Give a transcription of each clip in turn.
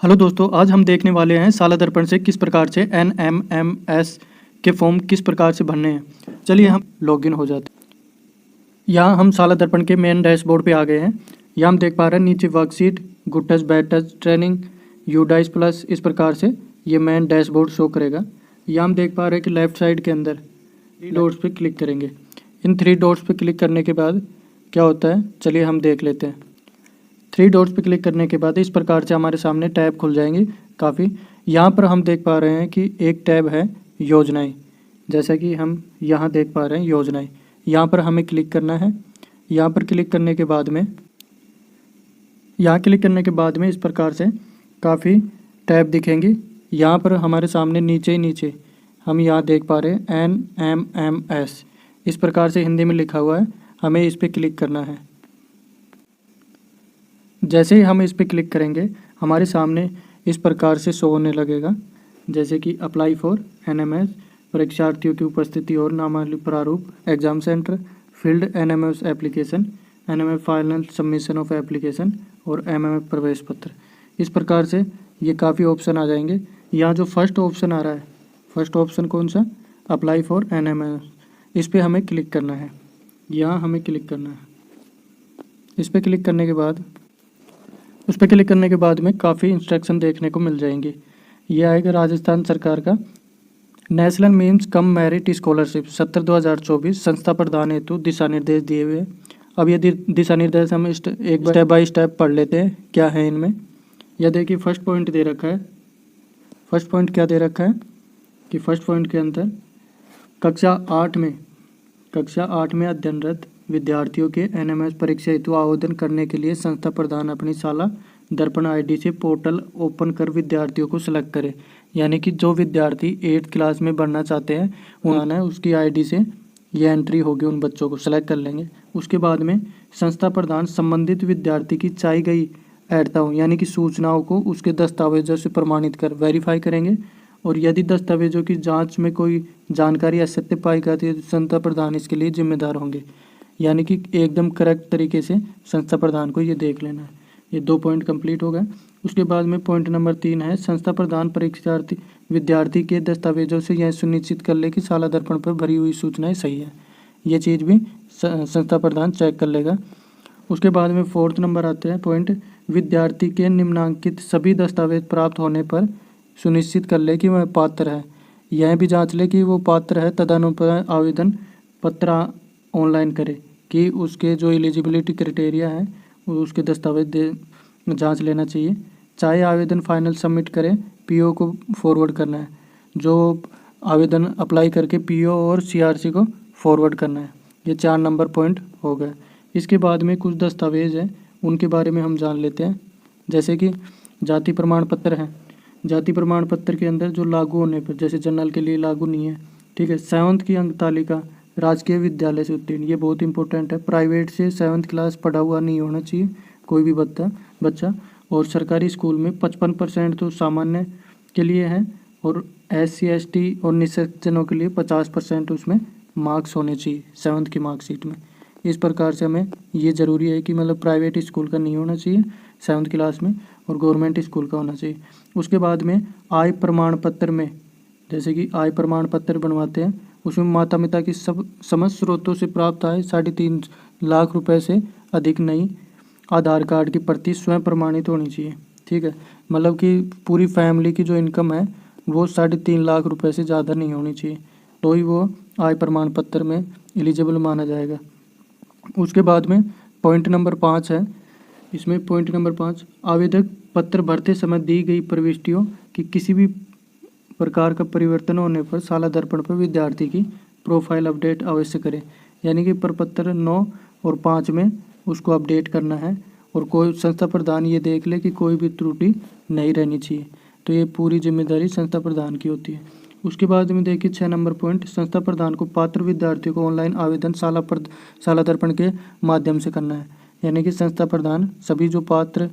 Hello दोस्तों, आज हम देखने वाले हैं साला दर्पण से किस प्रकार से NMMS के फॉर्म किस प्रकार से भरने हैं। चलिए हम लॉगिन हो जाते हैं। यहाँ हम साला दर्पण के मेन डैशबोर्ड पे आ गए हैं। यहाँ हम देख पा रहे हैं नीचे worksheet, good touch bad touch training, UDISE plus, इस प्रकार से ये मेन डैशबोर्ड शो करेगा। यहाँ हम देख पा रहे हैं कि लेफ्ट साइड के अंदर डॉट्स पे क्लिक करेंगे। इन 3 डॉट्स पे क्लिक करने के बाद क्या होता है, चलिए हम देख लेते हैं। 3 डॉट्स पे क्लिक करने के बाद इस प्रकार से हमारे सामने टैब खुल जाएंगे काफ़ी। यहाँ पर हम देख पा रहे हैं कि एक टैब है योजनाएं, जैसा कि हम यहाँ देख पा रहे हैं योजनाएं। यहाँ पर हमें क्लिक करना है। यहाँ पर क्लिक करने के बाद में इस प्रकार से काफ़ी टैब दिखेंगी। यहाँ पर हमारे सामने नीचे ही नीचे हम यहाँ देख पा रहे हैं NMMS, इस प्रकार से हिंदी में लिखा हुआ है। हमें इस पर क्लिक करना है। जैसे ही हम इस पर क्लिक करेंगे हमारे सामने इस प्रकार से शो होने लगेगा, जैसे कि अप्लाई फॉर NMS, परीक्षार्थियों की उपस्थिति और नामावली प्रारूप, exam centre, field NMS application, NMS final submission of application और MMS प्रवेश पत्र। इस प्रकार से ये काफ़ी ऑप्शन आ जाएंगे। यहाँ जो फर्स्ट ऑप्शन आ रहा है, फर्स्ट ऑप्शन कौन सा, अप्लाई फॉर NMS, इस पर हमें क्लिक करना है। यहाँ हमें क्लिक करना है। इस पर क्लिक करने के बाद में काफ़ी इंस्ट्रक्शन देखने को मिल जाएंगे। यह आएगा राजस्थान सरकार का national memes cum merit scholarship 70/2024 संस्था प्रदान हेतु दिशा निर्देश दिए हुए। अब ये दिशा निर्देश हम एक स्टेप बाय स्टेप पढ़ लेते हैं क्या है इनमें। यह देखिए फर्स्ट पॉइंट दे रखा है। फर्स्ट पॉइंट क्या दे रखा है कि फर्स्ट पॉइंट के अंदर कक्षा 8 में अध्ययनरत विद्यार्थियों के NMS परीक्षा हेतु आवेदन करने के लिए संस्था प्रधान अपनी साला दर्पण ID से पोर्टल ओपन कर विद्यार्थियों को सिलेक्ट करे। यानी कि जो विद्यार्थी 8th क्लास में बढ़ना चाहते हैं उन्होंने उसकी ID से ये एंट्री होगी, उन बच्चों को सिलेक्ट कर लेंगे। उसके बाद में संस्था प्रधान संबंधित विद्यार्थी की चाही गई ऐडताओं यानी कि सूचनाओं को उसके दस्तावेजों से प्रमाणित कर वेरीफाई करेंगे। और यदि दस्तावेजों की जाँच में कोई जानकारी असत्य पाई जाती है तो संस्था प्रधान इसके लिए जिम्मेदार होंगे। यानी कि एकदम करेक्ट तरीके से संस्था प्रधान को ये देख लेना है। ये 2 पॉइंट कंप्लीट हो गए। उसके बाद में पॉइंट नंबर 3 है संस्था प्रधान परीक्षार्थी विद्यार्थी के दस्तावेजों से यह सुनिश्चित कर ले कि साला दर्पण पर भरी हुई सूचनाएं सही है। ये चीज़ भी संस्था प्रधान चेक कर लेगा। उसके बाद में 4th नंबर आते हैं पॉइंट, विद्यार्थी के निम्नांकित सभी दस्तावेज प्राप्त होने पर सुनिश्चित कर ले कि वह पात्र है। यह भी जाँच ले कि वो पात्र है, तदनुसार आवेदन पत्र ऑनलाइन करे कि उसके जो एलिजिबिलिटी क्राइटेरिया है उसके दस्तावेज जांच लेना चाहिए। चाहे आवेदन फाइनल सबमिट करें, PO को फॉरवर्ड करना है। जो आवेदन अप्लाई करके PO और CRC को फॉरवर्ड करना है। ये 4 नंबर पॉइंट हो गए। इसके बाद में कुछ दस्तावेज हैं उनके बारे में हम जान लेते हैं, जैसे कि जाति प्रमाण पत्र है। जाति प्रमाण पत्र के अंदर जो लागू होने पर, जैसे जनरल के लिए लागू नहीं है, ठीक है। 7th की अंक तालिका राजकीय विद्यालय से उत्तीर्ण, ये बहुत इंपॉर्टेंट है। प्राइवेट से 7th क्लास पढ़ा हुआ नहीं होना चाहिए कोई भी बच्चा। और सरकारी स्कूल में 55% तो सामान्य के लिए है और SC ST और निःशक्तजनों के लिए 50% उसमें मार्क्स होने चाहिए 7th की मार्कशीट में। इस प्रकार से हमें ये ज़रूरी है कि मतलब प्राइवेट स्कूल का नहीं होना चाहिए 7th क्लास में और गवर्नमेंट स्कूल का होना चाहिए। उसके बाद में आय प्रमाण पत्र में, जैसे कि आय प्रमाण पत्र बनवाते हैं, उसमें माता पिता की समस्त स्रोतों से प्राप्त आय 3.5 लाख रुपए से अधिक नहीं, आधार कार्ड की प्रति स्वयं प्रमाणित होनी चाहिए, ठीक है। मतलब कि पूरी फैमिली की जो इनकम है वो 3.5 लाख रुपए से ज़्यादा नहीं होनी चाहिए, तो ही वो आय प्रमाण पत्र में एलिजिबल माना जाएगा। उसके बाद में पॉइंट नंबर 5 है। इसमें पॉइंट नंबर 5, आवेदक पत्र भरते समय दी गई प्रविष्टियों की किसी भी प्रकार का परिवर्तन होने पर साला दर्पण पर विद्यार्थी की प्रोफाइल अपडेट अवश्य करें। यानी कि प्रपत्र 9 और 5 में उसको अपडेट करना है और कोई संस्था प्रधान ये देख ले कि कोई भी त्रुटि नहीं रहनी चाहिए। तो ये पूरी जिम्मेदारी संस्था प्रधान की होती है। उसके बाद में देखिए 6 नंबर पॉइंट, संस्था प्रधान को पात्र विद्यार्थियों को ऑनलाइन आवेदन साला दर्पण के माध्यम से करना है। यानी कि संस्था प्रधान सभी जो पात्र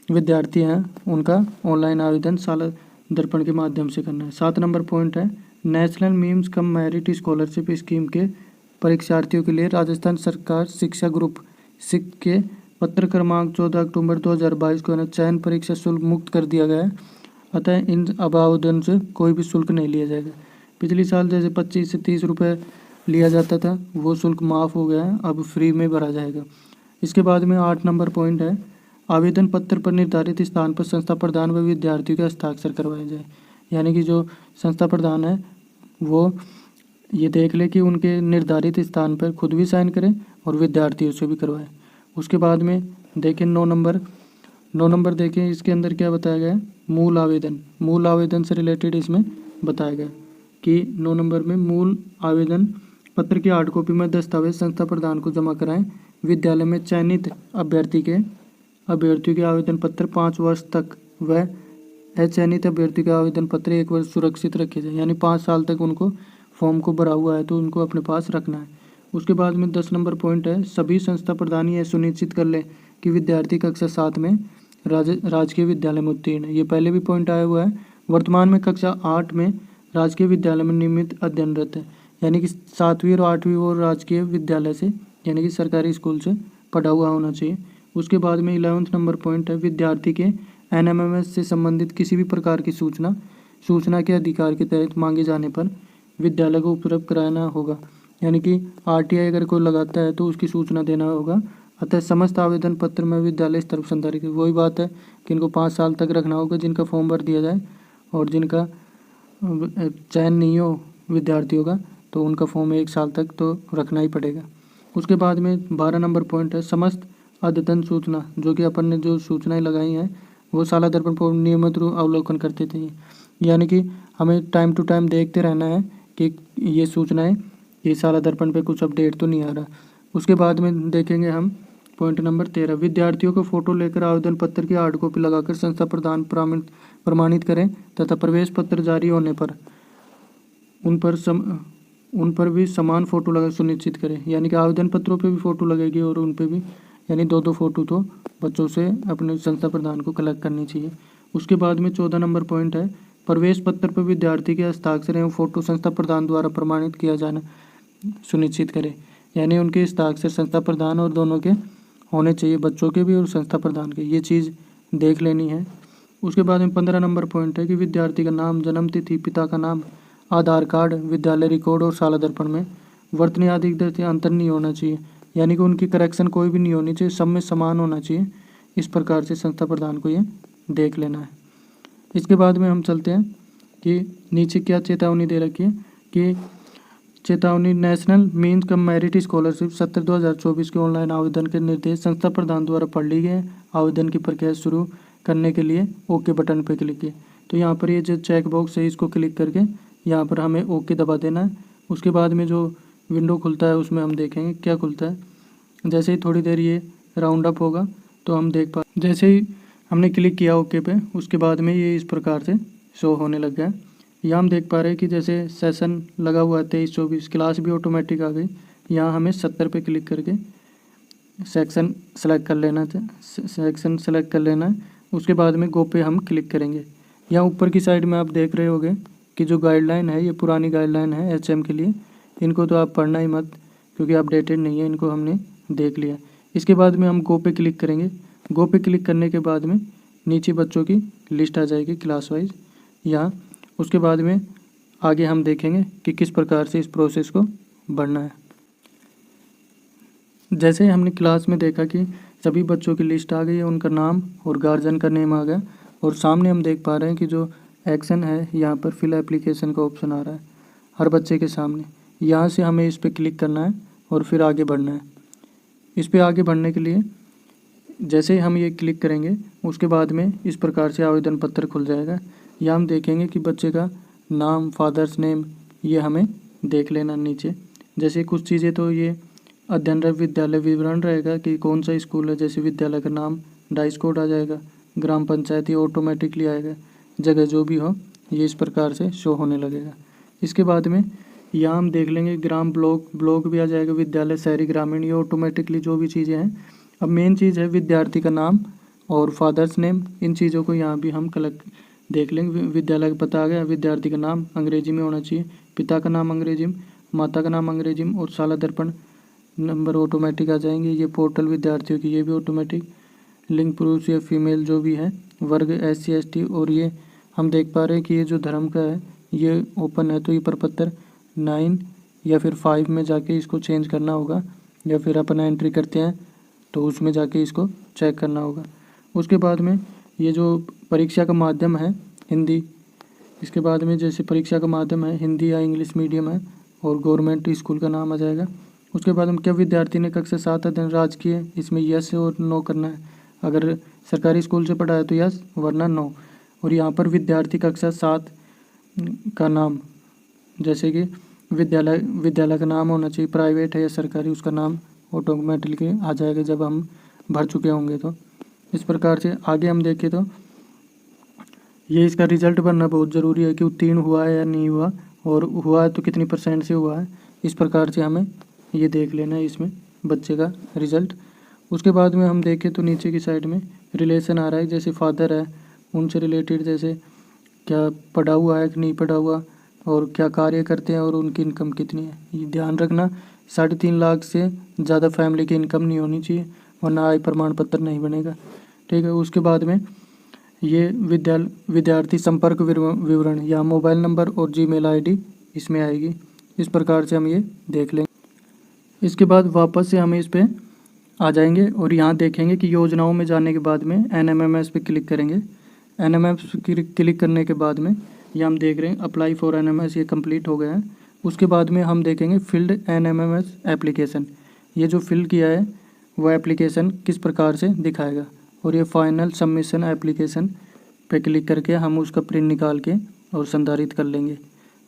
विद्यार्थी हैं उनका ऑनलाइन आवेदन साला दर्पण के माध्यम से करना है। 7 नंबर पॉइंट है, national memes cum merit scholarship scheme के परीक्षार्थियों के लिए राजस्थान सरकार शिक्षा ग्रुप SIC के पत्र क्रमांक 14 अक्टूबर 2022 को चयन परीक्षा शुल्क मुक्त कर दिया गया है, अतः इन अब आवेदन से कोई भी शुल्क नहीं लिया जाएगा। पिछले साल जैसे 25 से 30 रुपये लिया जाता था, वो शुल्क माफ़ हो गया है, अब फ्री में भरा जाएगा। इसके बाद में 8 नंबर पॉइंट है, आवेदन पत्र पर निर्धारित स्थान पर संस्था प्रधान व विद्यार्थियों के हस्ताक्षर करवाए जाए। यानी कि जो संस्था प्रधान है वो ये देख ले कि उनके निर्धारित स्थान पर खुद भी साइन करें और विद्यार्थियों से भी करवाएं। उसके बाद में देखें 9 नंबर देखें, इसके अंदर क्या बताया गया है, मूल आवेदन से रिलेटेड इसमें बताया गया कि 9 नंबर में मूल आवेदन पत्र की हार्ड कॉपी में दस्तावेज संस्था प्रधान को जमा कराएं। विद्यालय में चयनित अभ्यर्थियों के आवेदन पत्र 5 वर्ष तक व अचयनित अभ्यर्थी के आवेदन पत्र 1 वर्ष सुरक्षित रखे जाए। यानी 5 साल तक उनको फॉर्म को भरा हुआ है तो उनको अपने पास रखना है। उसके बाद में 10 नंबर पॉइंट है, सभी संस्था प्रधान यह सुनिश्चित कर ले कि विद्यार्थी कक्षा 7 में राजकीय विद्यालय में उत्तीर्ण है। ये पहले भी पॉइंट आया हुआ है। वर्तमान में कक्षा 8 में राजकीय विद्यालय में नियमित अध्ययनरत है। यानी कि 7वीं और 8वीं वो राजकीय विद्यालय से यानी कि सरकारी स्कूल से पढ़ा हुआ होना चाहिए। उसके बाद में 11 नंबर पॉइंट है, विद्यार्थी के NMMS से संबंधित किसी भी प्रकार की सूचना के अधिकार के तहत मांगे जाने पर विद्यालय को उपलब्ध कराना होगा। यानी कि RTI अगर कोई लगाता है तो उसकी सूचना देना होगा। अतः समस्त आवेदन पत्र में विद्यालय स्तर पर संचालित, वही बात है कि इनको 5 साल तक रखना होगा जिनका फॉर्म भर दिया जाए, और जिनका चयन नहीं हो विद्यार्थियों का तो उनका फॉर्म 1 साल तक तो रखना ही पड़ेगा। उसके बाद में 12 नंबर पॉइंट है, समस्त अद्यतन सूचना जो कि अपन ने जो सूचनाएं लगाई हैं वो साला दर्पण पर नियमित रूप अवलोकन करते थे। यानी कि हमें टाइम टू टाइम देखते रहना है कि ये सूचनाएं ये साला दर्पण पे कुछ अपडेट तो नहीं आ रहा। उसके बाद में देखेंगे हम पॉइंट नंबर 13, विद्यार्थियों को फोटो लेकर आवेदन पत्र की हार्ड कॉपी लगाकर संस्था प्रदान प्रमाणित करें तथा प्रवेश पत्र जारी होने पर उन पर भी समान फ़ोटो लगा सुनिश्चित करें। यानी कि आवेदन पत्रों पे भी फ़ोटो लगेगी और उन पे भी, यानी 2-2 फ़ोटो तो बच्चों से अपने संस्था प्रधान को कलेक्ट करनी चाहिए। उसके बाद में 14 नंबर पॉइंट है, प्रवेश पत्र पर विद्यार्थी के हस्ताक्षर एवं फ़ोटो संस्था प्रधान द्वारा प्रमाणित किया जाना सुनिश्चित करें। यानी उनके हस्ताक्षर संस्था प्रधान और दोनों के होने चाहिए, बच्चों के भी और संस्था प्रधान के, ये चीज़ देख लेनी है। उसके बाद में 15 नंबर पॉइंट है कि विद्यार्थी का नाम, जन्म तिथि, पिता का नाम, आधार कार्ड, विद्यालय रिकॉर्ड और साला दर्पण में वर्तनी आदि अंतर नहीं होना चाहिए। यानी कि उनकी करेक्शन कोई भी नहीं होनी चाहिए, सब में समान होना चाहिए। इस प्रकार से संस्था प्रधान को ये देख लेना है। इसके बाद में हम चलते हैं कि नीचे क्या चेतावनी दे रखी है कि चेतावनी, national means cum merit scholarship 17/2024 के ऑनलाइन आवेदन के निर्देश संस्था प्रधान द्वारा पढ़ ली गए। आवेदन की प्रक्रिया शुरू करने के लिए ओके बटन पर क्लिक किए। तो यहाँ पर ये जो चेक बॉक्स है इसको क्लिक करके यहाँ पर हमें ओके दबा देना है। उसके बाद में जो विंडो खुलता है उसमें हम देखेंगे क्या खुलता है। जैसे ही थोड़ी देर ये राउंड अप होगा तो हम देख पा, जैसे ही हमने क्लिक किया ओके पे, उसके बाद में ये इस प्रकार से शो होने लग गया। यहाँ हम देख पा रहे हैं कि जैसे सेशन लगा हुआ है 23-24, क्लास भी ऑटोमेटिक आ गई। यहाँ हमें 70 पे क्लिक करके सेक्शन सेलेक्ट कर लेना है। उसके बाद में गो पे हम क्लिक करेंगे। यहाँ ऊपर की साइड में आप देख रहे होंगे कि जो गाइडलाइन है ये पुरानी गाइडलाइन है HM के लिए, इनको तो आप पढ़ना ही मत क्योंकि अपडेटेड नहीं है, इनको हमने देख लिया। इसके बाद में हम गो पे क्लिक करेंगे। गो पे क्लिक करने के बाद में नीचे बच्चों की लिस्ट आ जाएगी क्लास वाइज यहाँ। उसके बाद में आगे हम देखेंगे कि किस प्रकार से इस प्रोसेस को बढ़ना है। जैसे हमने क्लास में देखा कि सभी बच्चों की लिस्ट आ गई है, उनका नाम और गार्जियन का नेम आ गया, और सामने हम देख पा रहे हैं कि जो एक्शन है यहाँ पर फिल एप्लीकेशन का ऑप्शन आ रहा है हर बच्चे के सामने। यहाँ से हमें इस पर क्लिक करना है और फिर आगे बढ़ना है। इस पर आगे बढ़ने के लिए जैसे ही हम ये क्लिक करेंगे उसके बाद में इस प्रकार से आवेदन पत्र खुल जाएगा। यहाँ हम देखेंगे कि बच्चे का नाम, फादर्स नेम, ये हमें देख लेना नीचे। जैसे कुछ चीज़ें तो ये अध्ययनरत विद्यालय विवरण रहेगा कि कौन सा स्कूल है, जैसे विद्यालय का नाम, डाइस कोड आ जाएगा, ग्राम पंचायत ये ऑटोमेटिकली आएगा, जगह जो भी हो ये इस प्रकार से शो होने लगेगा। इसके बाद में यहाँ हम देख लेंगे ग्राम, ब्लॉक भी आ जाएगा, विद्यालय, शहरी, ग्रामीण, ये ऑटोमेटिकली जो भी चीज़ें हैं। अब मेन चीज़ है विद्यार्थी का नाम और फादर्स नेम, इन चीज़ों को यहाँ भी हम कलेक्ट देख लेंगे। विद्यालय का पता आ गया, विद्यार्थी का नाम अंग्रेजी में होना चाहिए, पिता का नाम अंग्रेजी में, माता का नाम अंग्रेजी में, और साला दर्पण नंबर ऑटोमेटिक आ जाएंगे। ये पोर्टल विद्यार्थियों की, ये भी ऑटोमेटिक। लिंग पुरुष या फीमेल जो भी है, वर्ग SC ST, और ये हम देख पा रहे हैं कि ये जो धर्म का है ये ओपन है, तो ये प्रपत्र 9 या फिर 5 में जाके इसको चेंज करना होगा, या फिर अपन एंट्री करते हैं तो उसमें जाके इसको चेक करना होगा। उसके बाद में ये जो परीक्षा का माध्यम है हिंदी, इसके बाद में जैसे परीक्षा का माध्यम है हिंदी या इंग्लिश मीडियम है और गवर्नमेंट स्कूल का नाम आ जाएगा। उसके बाद में क्या विद्यार्थी ने कक्षा 7 अध्ययन राजकीय, इसमें यस और नो करना है। अगर सरकारी स्कूल से पढ़ा है तो यस, वरना नो। और यहाँ पर विद्यार्थी कक्षा 7 का नाम, जैसे कि विद्यालय का नाम होना चाहिए, प्राइवेट है या सरकारी, उसका नाम ऑटोमेटिकली आ जाएगा जब हम भर चुके होंगे। तो इस प्रकार से आगे हम देखें तो ये इसका रिजल्ट बनना बहुत ज़रूरी है कि उत्तीर्ण हुआ है या नहीं हुआ, और हुआ है तो कितनी % से हुआ है। इस प्रकार से हमें ये देख लेना है इसमें बच्चे का रिज़ल्ट। उसके बाद में हम देखें तो नीचे की साइड में रिलेशन आ रहा है, जैसे फादर है उनसे रिलेटेड, जैसे क्या पढ़ा हुआ है कि नहीं पढ़ा हुआ, और क्या कार्य करते हैं, और उनकी इनकम कितनी है। ये ध्यान रखना, 3.5 लाख से ज़्यादा फैमिली की इनकम नहीं होनी चाहिए, वरना आय प्रमाण पत्र नहीं बनेगा। ठीक है। उसके बाद में ये विद्यार्थी संपर्क विवरण या मोबाइल नंबर और जीमेल ID इसमें आएगी। इस प्रकार से हम ये देख लेंगे। इसके बाद वापस से हमें इस पर आ जाएंगे और यहाँ देखेंगे कि योजनाओं में जाने के बाद में NMMS पे क्लिक करेंगे। NMMS क्लिक करने के बाद में ये हम देख रहे हैं अप्लाई फॉर NMMS, ये कंप्लीट हो गया है। उसके बाद में हम देखेंगे फील्ड NMMS एप्लीकेशन, ये जो फिल किया है वो एप्लीकेशन किस प्रकार से दिखाएगा, और ये फाइनल सबमिशन एप्लीकेशन पे क्लिक करके हम उसका प्रिंट निकाल के और संधारित कर लेंगे।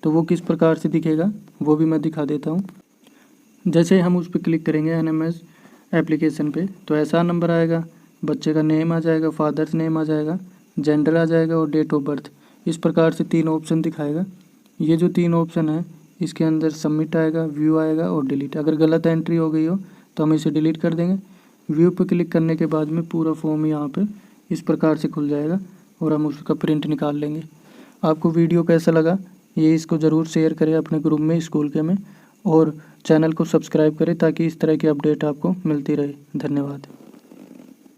तो वो किस प्रकार से दिखेगा वो भी मैं दिखा देता हूँ। जैसे हम उस पर क्लिक करेंगे NMMS एप्लीकेशन पे, तो ऐसा नंबर आएगा, बच्चे का नेम आ जाएगा, फादर्स नेम आ जाएगा, जेंडर आ जाएगा और डेट ऑफ बर्थ। इस प्रकार से 3 ऑप्शन दिखाएगा। ये जो 3 ऑप्शन है इसके अंदर सबमिट आएगा, व्यू आएगा और डिलीट। अगर गलत एंट्री हो गई हो तो हम इसे डिलीट कर देंगे। व्यू पे क्लिक करने के बाद में पूरा फॉर्म यहाँ पे इस प्रकार से खुल जाएगा और हम उसका प्रिंट निकाल लेंगे। आपको वीडियो कैसा लगा ये इसको ज़रूर शेयर करें अपने ग्रुप में, स्कूल के में, और चैनल को सब्सक्राइब करें ताकि इस तरह की अपडेट आपको मिलती रहे। धन्यवाद।